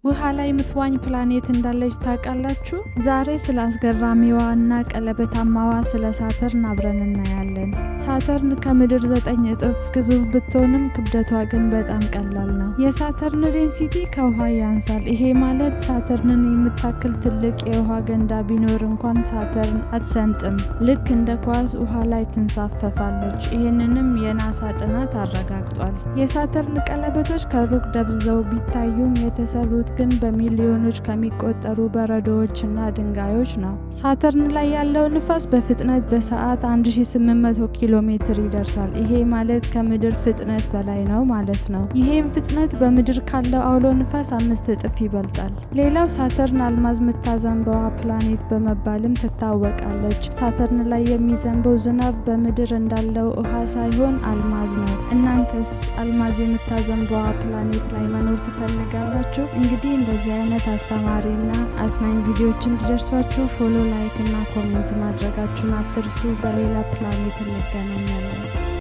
ውሃ ላይ የምትዋኝ ፕላኔት እንዳለች ታውቃላችሁ? ዛሬ ስለ አስገራሚዋና ቀለበታማዋ ስለ ሳተርን አብረን እናያለን። ሳተርን ከምድር 9 እጥፍ ግዙፍ ብትሆንም ክብደቷ ግን በጣም ቀላል ነው። የሳተርን ዴንሲቲ ከውሃ ያንሳል። ይሄ ማለት ሳተርንን የምታክል ትልቅ የውሃ ገንዳ ቢኖር እንኳን ሳተርን አትሰምጥም። ልክ እንደ ኳስ ውሃ ላይ ትንሳፈፋለች። ይህንንም የናሳ ጥናት አረጋግጧል። የሳተርን ቀለበቶች ከሩቅ ደብዝዘው ቢታዩም የተሰሩት ግን በሚሊዮኖች ከሚቆጠሩ በረዶዎችና ድንጋዮች ነው። ሳተርን ላይ ያለው ንፋስ በፍጥነት በሰዓት 1800 ኪሎ ሜትር ይደርሳል። ይሄ ማለት ከምድር ፍጥነት በላይ ነው ማለት ነው። ይሄም ፍጥነት በምድር ካለው አውሎ ንፋስ 5 እጥፍ ይበልጣል። ሌላው ሳተርን አልማዝ የምታዘንበዋ ፕላኔት በመባልም ትታወቃለች። ሳተርን ላይ የሚዘንበው ዝናብ በምድር እንዳለው ውሃ ሳይሆን አልማዝ ነው። እናንተስ አልማዝ የምታዘንበዋ ፕላኔት ላይ መኖር ትፈልጋላችሁ? እንግዲህ እንደዚህ አይነት አስተማሪና አዝናኝ ቪዲዮዎች እንዲደርሷችሁ ፎሎ፣ ላይክ እና ኮሜንት ማድረጋችሁን አትርሱ። በሌላ ፕላኔት እንገናኛለን።